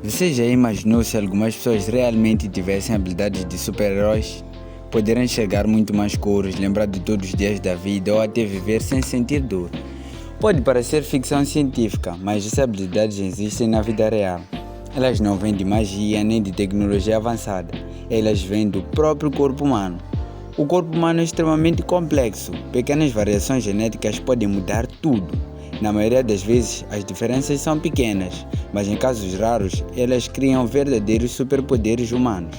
Você já imaginou se algumas pessoas realmente tivessem habilidades de super-heróis? Poderiam enxergar muito mais cores, lembrar de todos os dias da vida ou até viver sem sentir dor. Pode parecer ficção científica, mas essas habilidades existem na vida real. Elas não vêm de magia nem de tecnologia avançada, elas vêm do próprio corpo humano. O corpo humano é extremamente complexo, pequenas variações genéticas podem mudar tudo. Na maioria das vezes, as diferenças são pequenas, mas em casos raros, elas criam verdadeiros superpoderes humanos.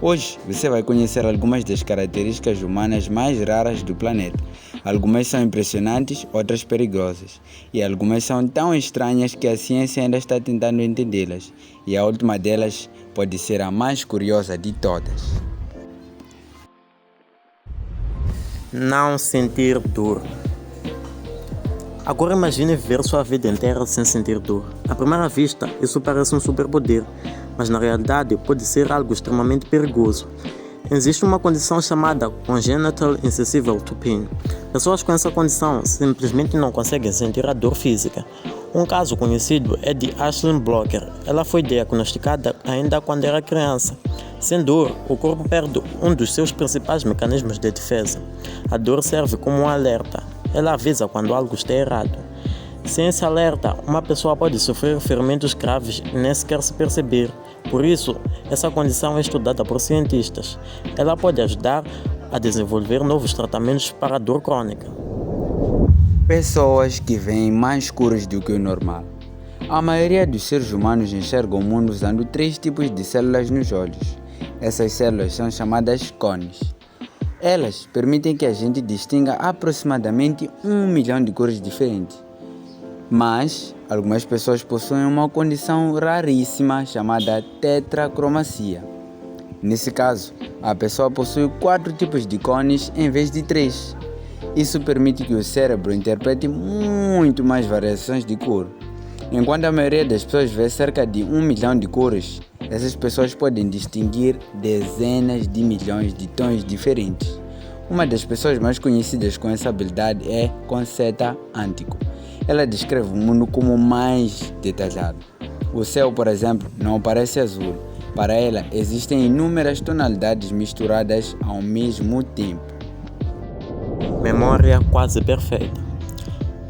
Hoje, você vai conhecer algumas das características humanas mais raras do planeta. Algumas são impressionantes, outras perigosas. E algumas são tão estranhas que a ciência ainda está tentando entendê-las. E a última delas pode ser a mais curiosa de todas. Não sentir dor. Agora imagine viver sua vida inteira sem sentir dor. À primeira vista, isso parece um superpoder, mas na realidade pode ser algo extremamente perigoso. Existe uma condição chamada Congenital Insensible to Pain. Pessoas com essa condição simplesmente não conseguem sentir a dor física. Um caso conhecido é de Ashlyn Blocker. Ela foi diagnosticada ainda quando era criança. Sem dor, o corpo perde um dos seus principais mecanismos de defesa. A dor serve como um alerta. Ela avisa quando algo está errado. Sem esse alerta, uma pessoa pode sofrer ferimentos graves e nem sequer se perceber. Por isso, essa condição é estudada por cientistas. Ela pode ajudar a desenvolver novos tratamentos para a dor crônica. Pessoas que veem mais escuras do que o normal. A maioria dos seres humanos enxerga o mundo usando 3 tipos de células nos olhos. Essas células são chamadas cones. Elas permitem que a gente distinga aproximadamente 1 milhão de cores diferentes. Mas algumas pessoas possuem uma condição raríssima chamada tetracromacia. Nesse caso, a pessoa possui 4 tipos de cones em vez de 3. Isso permite que o cérebro interprete muito mais variações de cor. Enquanto a maioria das pessoas vê cerca de 1 milhão de cores, essas pessoas podem distinguir dezenas de milhões de tons diferentes. Uma das pessoas mais conhecidas com essa habilidade é Concetta Antico. Ela descreve o mundo como mais detalhado. O céu, por exemplo, não parece azul. Para ela, existem inúmeras tonalidades misturadas ao mesmo tempo. Memória quase perfeita.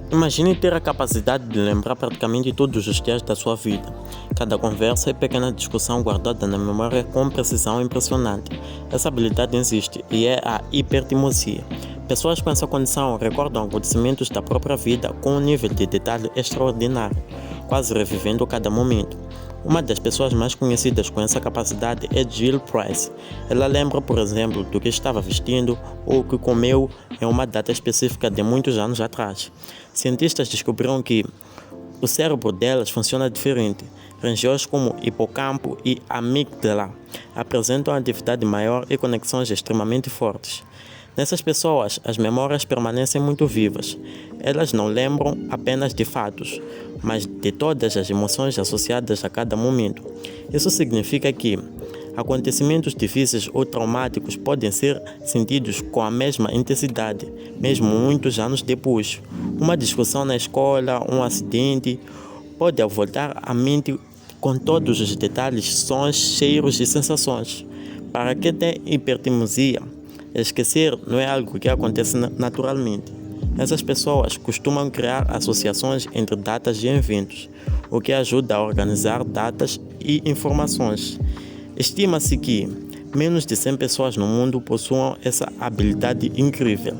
Imagine ter a capacidade de lembrar praticamente todos os dias da sua vida. Cada conversa e pequena discussão guardada na memória com precisão impressionante. Essa habilidade existe e é a hipertimosia. Pessoas com essa condição recordam acontecimentos da própria vida com um nível de detalhe extraordinário, quase revivendo cada momento. Uma das pessoas mais conhecidas com essa capacidade é Jill Price. Ela lembra, por exemplo, do que estava vestindo ou o que comeu em uma data específica de muitos anos atrás. Cientistas descobriram que o cérebro delas funciona diferente. Regiões como hipocampo e amígdala apresentam atividade maior e conexões extremamente fortes. Nessas pessoas, as memórias permanecem muito vivas. Elas não lembram apenas de fatos, mas de todas as emoções associadas a cada momento. Isso significa que acontecimentos difíceis ou traumáticos podem ser sentidos com a mesma intensidade, mesmo muitos anos depois. Uma discussão na escola, um acidente, pode voltar à mente com todos os detalhes, sons, cheiros e sensações. Para quem tem hipertimosia, esquecer não é algo que acontece naturalmente. Essas pessoas costumam criar associações entre datas e eventos, o que ajuda a organizar datas e informações. Estima-se que menos de 100 pessoas no mundo possuam essa habilidade incrível.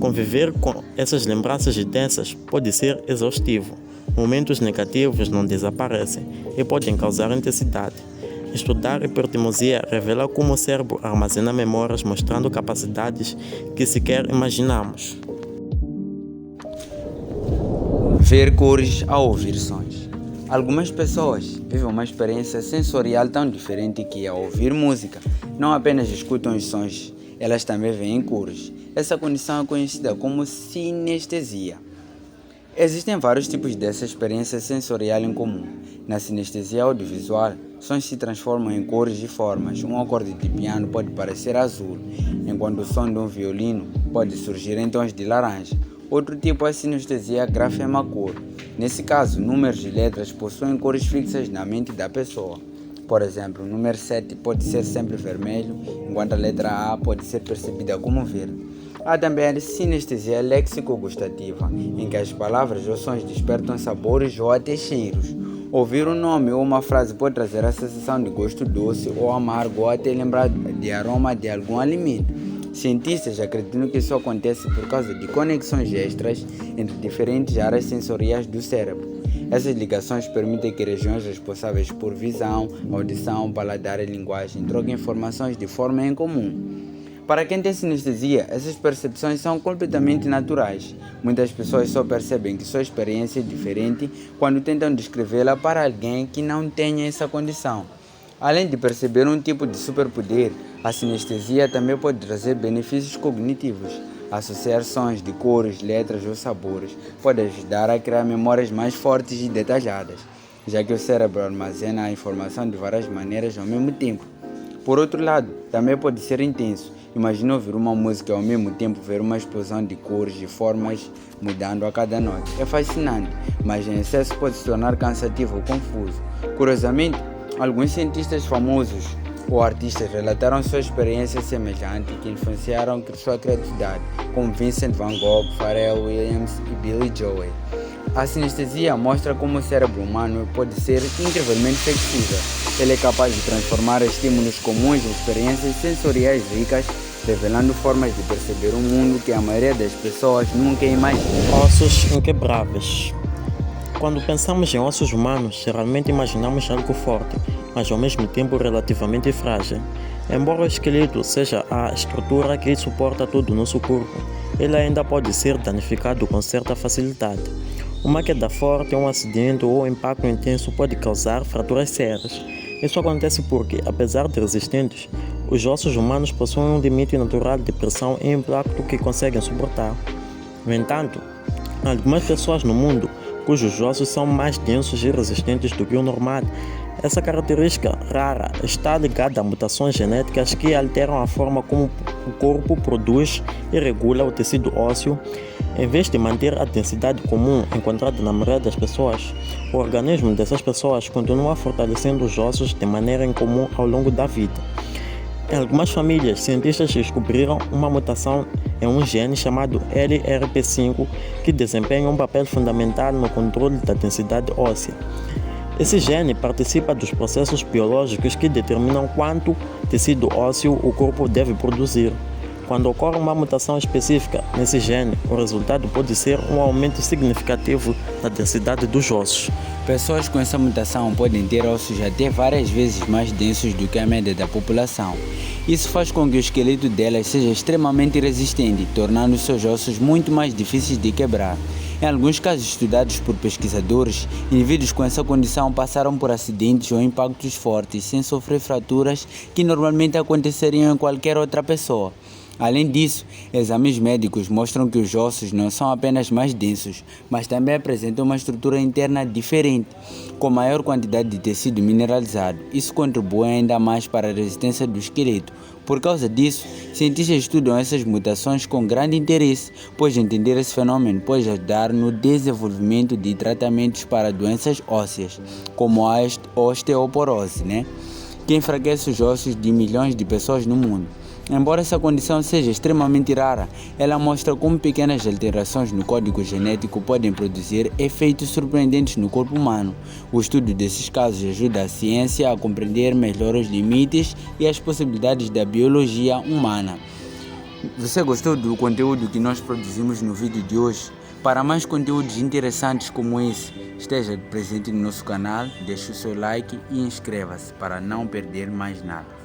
Conviver com essas lembranças intensas pode ser exaustivo. Momentos negativos não desaparecem e podem causar intensidade. Estudar hipertimosia revela como o cérebro armazena memórias, mostrando capacidades que sequer imaginamos. Ver cores ao ouvir sons. Algumas pessoas vivem uma experiência sensorial tão diferente que, ao ouvir música, não apenas escutam os sons, elas também veem cores. Essa condição é conhecida como sinestesia. Existem vários tipos dessa experiência sensorial em comum. Na sinestesia audiovisual, sons se transformam em cores e formas. Um acorde de piano pode parecer azul, enquanto o som de um violino pode surgir em tons de laranja. Outro tipo é a sinestesia grafema-cor. Nesse caso, números e letras possuem cores fixas na mente da pessoa. Por exemplo, o número 7 pode ser sempre vermelho, enquanto a letra A pode ser percebida como verde. Há também a sinestesia léxico-gustativa, em que as palavras ou sons despertam sabores ou até cheiros. Ouvir um nome ou uma frase pode trazer a sensação de gosto doce ou amargo ou até lembrar de aroma de algum alimento. Cientistas acreditam que isso acontece por causa de conexões extras entre diferentes áreas sensoriais do cérebro. Essas ligações permitem que regiões responsáveis por visão, audição, paladar e linguagem troquem informações de forma em comum. Para quem tem sinestesia, essas percepções são completamente naturais. Muitas pessoas só percebem que sua experiência é diferente quando tentam descrevê-la para alguém que não tenha essa condição. Além de perceber um tipo de superpoder, a sinestesia também pode trazer benefícios cognitivos. Associar sons de cores, letras ou sabores pode ajudar a criar memórias mais fortes e detalhadas, já que o cérebro armazena a informação de várias maneiras ao mesmo tempo. Por outro lado, também pode ser intenso. Imagina ouvir uma música e ao mesmo tempo ver uma explosão de cores e formas mudando a cada nota. É fascinante, mas em excesso pode se tornar cansativo ou confuso. Curiosamente, alguns cientistas famosos ou artistas relataram sua experiência semelhante que influenciaram sua criatividade, como Vincent Van Gogh, Pharrell Williams e Billy Joel. A sinestesia mostra como o cérebro humano pode ser incrivelmente flexível. Ele é capaz de transformar estímulos comuns em experiências sensoriais ricas, revelando formas de perceber o mundo que a maioria das pessoas nunca imagina. Ossos inquebráveis. Quando pensamos em ossos humanos, geralmente imaginamos algo forte, mas ao mesmo tempo relativamente frágil. Embora o esqueleto seja a estrutura que suporta todo o nosso corpo, ele ainda pode ser danificado com certa facilidade. Uma queda forte, um acidente ou um impacto intenso pode causar fraturas sérias. Isso acontece porque, apesar de resistentes, os ossos humanos possuem um limite natural de pressão e impacto que conseguem suportar. No entanto, há algumas pessoas no mundo cujos ossos são mais densos e resistentes do que o normal. Essa característica rara está ligada a mutações genéticas que alteram a forma como o corpo produz e regula o tecido ósseo. Em vez de manter a densidade comum encontrada na maioria das pessoas, o organismo dessas pessoas continua fortalecendo os ossos de maneira incomum ao longo da vida. Em algumas famílias, cientistas descobriram uma mutação em um gene chamado LRP5 que desempenha um papel fundamental no controle da densidade óssea. Esse gene participa dos processos biológicos que determinam quanto tecido ósseo o corpo deve produzir. Quando ocorre uma mutação específica nesse gene, o resultado pode ser um aumento significativo da densidade dos ossos. Pessoas com essa mutação podem ter ossos até várias vezes mais densos do que a média da população. Isso faz com que o esqueleto delas seja extremamente resistente, tornando seus ossos muito mais difíceis de quebrar. Em alguns casos estudados por pesquisadores, indivíduos com essa condição passaram por acidentes ou impactos fortes sem sofrer fraturas que normalmente aconteceriam em qualquer outra pessoa. Além disso, exames médicos mostram que os ossos não são apenas mais densos, mas também apresentam uma estrutura interna diferente, com maior quantidade de tecido mineralizado. Isso contribui ainda mais para a resistência do esqueleto. Por causa disso, cientistas estudam essas mutações com grande interesse, pois entender esse fenômeno pode ajudar no desenvolvimento de tratamentos para doenças ósseas, como a osteoporose, que enfraquece os ossos de milhões de pessoas no mundo. Embora essa condição seja extremamente rara, ela mostra como pequenas alterações no código genético podem produzir efeitos surpreendentes no corpo humano. O estudo desses casos ajuda a ciência a compreender melhor os limites e as possibilidades da biologia humana. Você gostou do conteúdo que nós produzimos no vídeo de hoje? Para mais conteúdos interessantes como esse, esteja presente no nosso canal, deixe o seu like e inscreva-se para não perder mais nada.